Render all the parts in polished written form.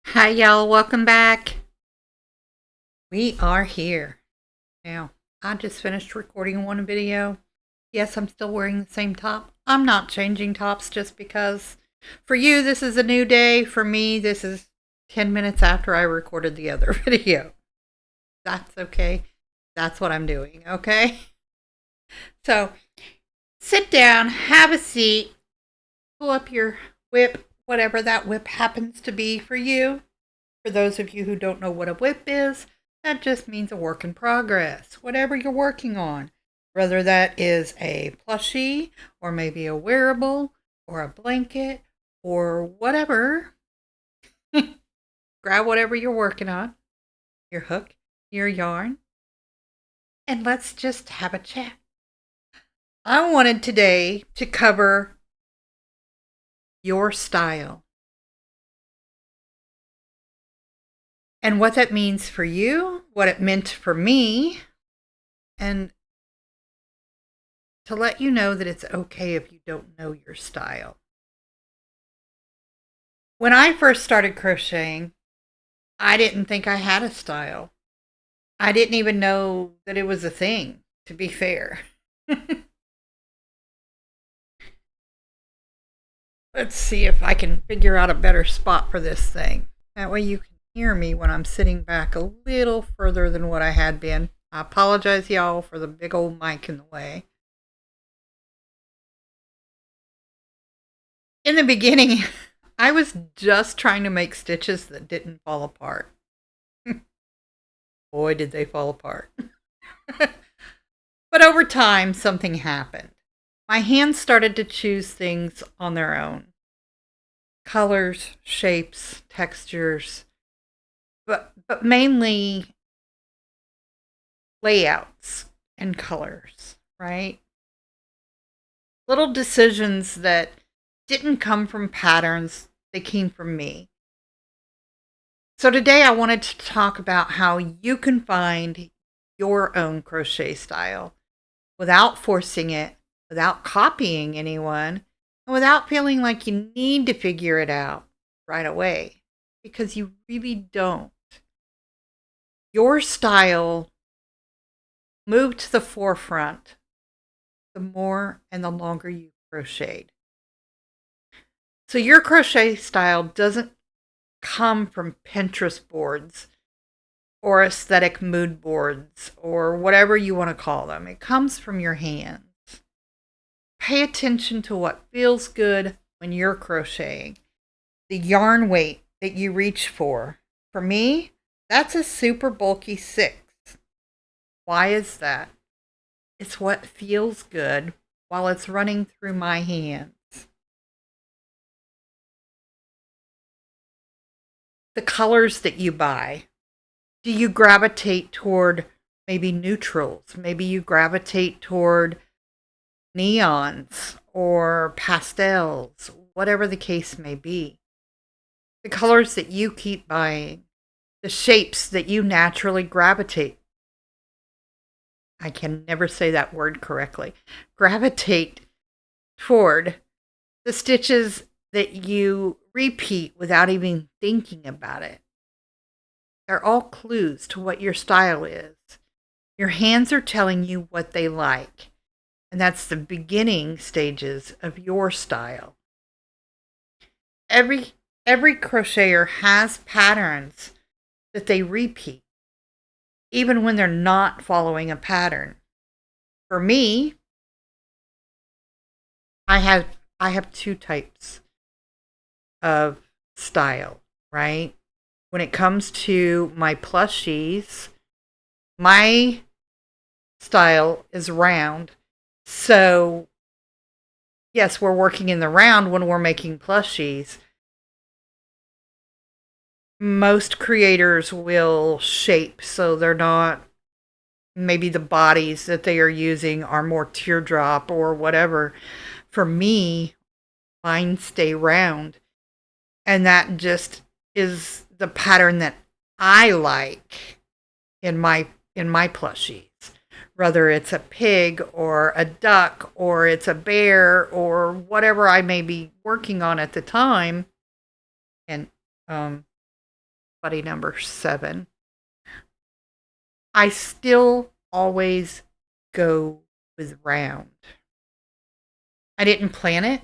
Hi, y'all. Welcome back. We are here. Now, I just finished recording one video. Yes, I'm still wearing the same top. I'm not changing tops just because for you, this is a new day. For me, this is 10 minutes after I recorded the other video. That's okay. That's what I'm doing, okay? So, sit down, have a seat, pull up your whip, whatever that whip happens to be for you. For those of you who don't know what a whip is, that just means a work in progress. Whatever you're working on, whether that is a plushie or maybe a wearable or a blanket or whatever, grab whatever you're working on, your hook, your yarn, and let's just have a chat. I wanted today to cover your style and what that means for you, what it meant for me, and to let you know that it's okay if you don't know your style. When I first started crocheting, I didn't think I had a style. I didn't even know that it was a thing, to be fair. Let's see if I can figure out a better spot for this thing. That way you can hear me when I'm sitting back a little further than what I had been. I apologize, y'all, for the big old mic in the way. In the beginning, I was just trying to make stitches that didn't fall apart. Boy, did they fall apart. But over time, something happened. My hands started to choose things on their own: colors, shapes, textures, but mainly layouts and colors, right? Little decisions that didn't come from patterns, they came from me. So today I wanted to talk about how you can find your own crochet style without forcing it, without copying anyone, and without feeling like you need to figure it out right away, because you really don't. Your style moved to the forefront the more and the longer you crocheted. So your crochet style doesn't come from Pinterest boards or aesthetic mood boards or whatever you want to call them. It comes from your hands. Pay attention to what feels good when you're crocheting. The yarn weight that you reach for. For me, that's a super bulky 6. Why is that? It's what feels good while it's running through my hands. The colors that you buy. Do you gravitate toward maybe neutrals? Maybe you gravitate toward neons or pastels, whatever the case may be. The colors that you keep buying, the shapes that you naturally gravitate. I can never say that word correctly. Gravitate toward the stitches that you repeat without even thinking about it. They're all clues to what your style is. Your hands are telling you what they like, and that's the beginning stages of your style. Every every crocheter has patterns that they repeat, even when they're not following a pattern. For me, I have I have two types of style, right? When it comes to my plushies, my style is round. So, yes, we're working in the round when we're making plushies. Most creators will shape so they're not, maybe the bodies that they are using are more teardrop or whatever. For me, mine stay round. And that just is the pattern that I like in my plushies. Whether it's a pig or a duck or it's a bear or whatever I may be working on at the time. And buddy number 7. I still always go with round. I didn't plan it.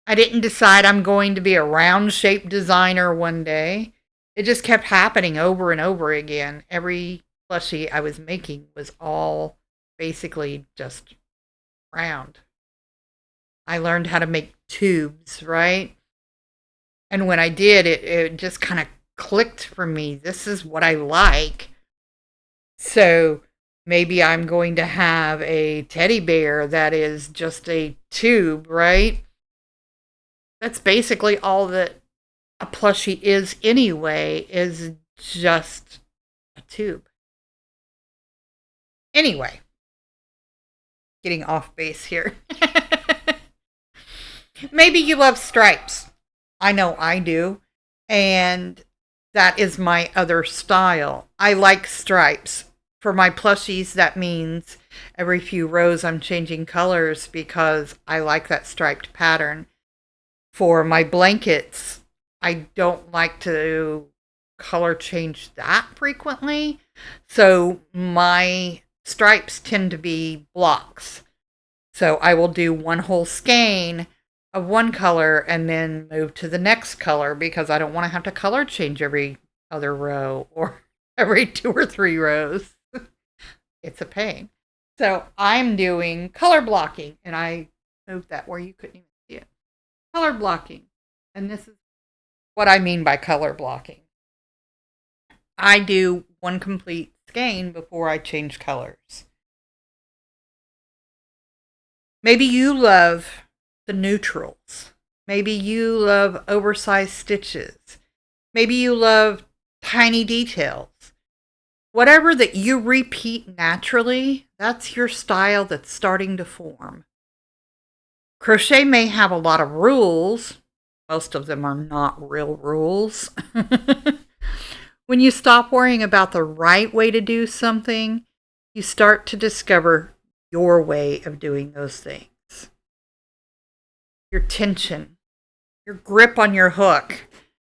I didn't decide I'm going to be a round shaped designer one day. It just kept happening over and over again. Every plushie I was making was all basically just round. I learned how to make tubes, right? And when I did, it just kind of clicked for me. This is what I like. So maybe I'm going to have a teddy bear that is just a tube, right? That's basically all that a plushie is anyway, is just a tube. Anyway, getting off base here. Maybe you love stripes. I know I do. And that is my other style. I like stripes. For my plushies, that means every few rows I'm changing colors because I like that striped pattern. For my blankets, I don't like to color change that frequently. So my stripes tend to be blocks. So I will do one whole skein of one color and then move to the next color because I don't want to have to color change every other row or every 2 or 3 rows. It's a pain. So I'm doing color blocking, and I moved that where you couldn't even see it. Color blocking. And this is what I mean by color blocking. I do one complete skein before I change colors. Maybe you love the neutrals. Maybe you love oversized stitches. Maybe you love tiny details. Whatever that you repeat naturally, that's your style that's starting to form. Crochet may have a lot of rules. Most of them are not real rules. When you stop worrying about the right way to do something, you start to discover your way of doing those things. Your tension, your grip on your hook.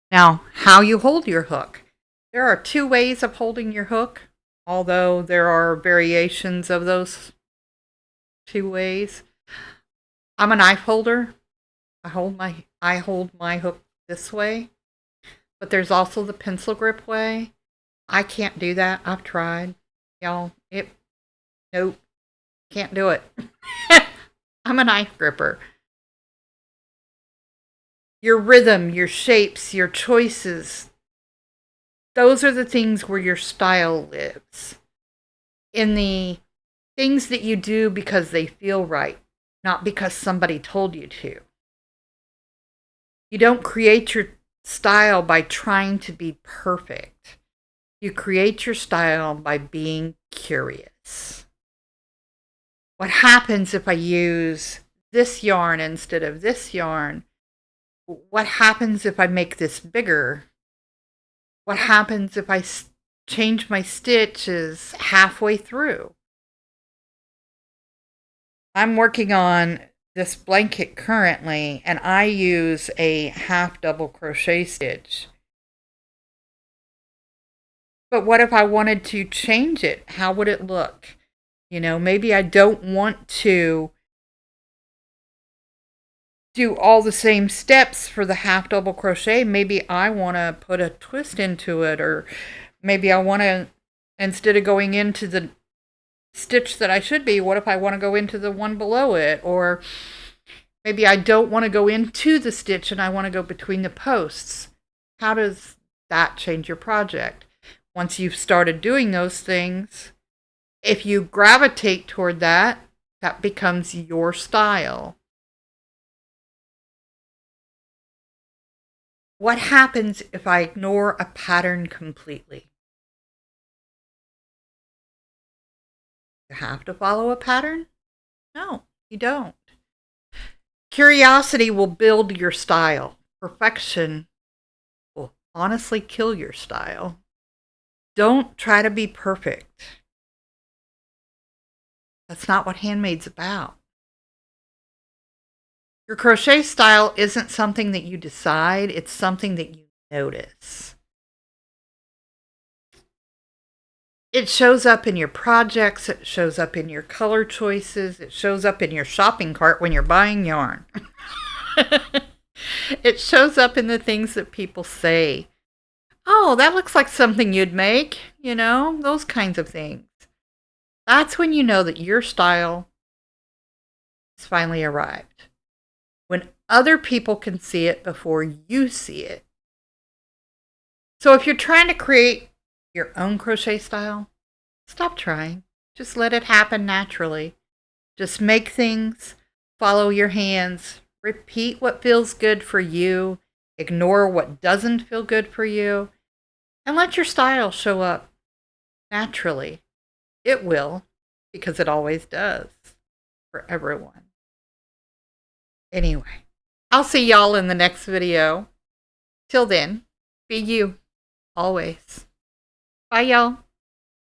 Now, how you hold your hook. There are 2 ways of holding your hook, although there are variations of those 2 ways. I'm a knife holder. I hold my hook this way, but there's also the pencil grip way. I can't do that. I've tried. Y'all, nope, can't do it. I'm a knife gripper. Your rhythm, your shapes, your choices, those are the things where your style lives. In the things that you do because they feel right, not because somebody told you to. You don't create your style by trying to be perfect. You create your style by being curious. What happens if I use this yarn instead of this yarn? What happens if I make this bigger? What happens if I change my stitches halfway through? I'm working on this blanket currently, and I use a half double crochet stitch. But what if I wanted to change it? How would it look? Maybe I don't want to do all the same steps for the half double crochet. Maybe I want to put a twist into it, or maybe I want to, instead of going into the stitch that I should be, what if I want to go into the one below it? Or maybe I don't want to go into the stitch and I want to go between the posts. How does that change your project? Once you've started doing those things, if you gravitate toward that, that becomes your style. What happens if I ignore a pattern completely? You have to follow a pattern? No, you don't. Curiosity will build your style. Perfection will honestly kill your style. Don't try to be perfect. That's not what handmade's about. Your crochet style isn't something that you decide, it's something that you notice. It shows up in your projects, it shows up in your color choices, it shows up in your shopping cart when you're buying yarn. It shows up in the things that people say. Oh, that looks like something you'd make, those kinds of things. That's when you know that your style has finally arrived. When other people can see it before you see it. So if you're trying to create your own crochet style, stop trying. Just let it happen naturally. Just make things, follow your hands, repeat what feels good for you, ignore what doesn't feel good for you, and let your style show up naturally. It will, because it always does for everyone. Anyway, I'll see y'all in the next video. Till then, be you, always. Bye, y'all.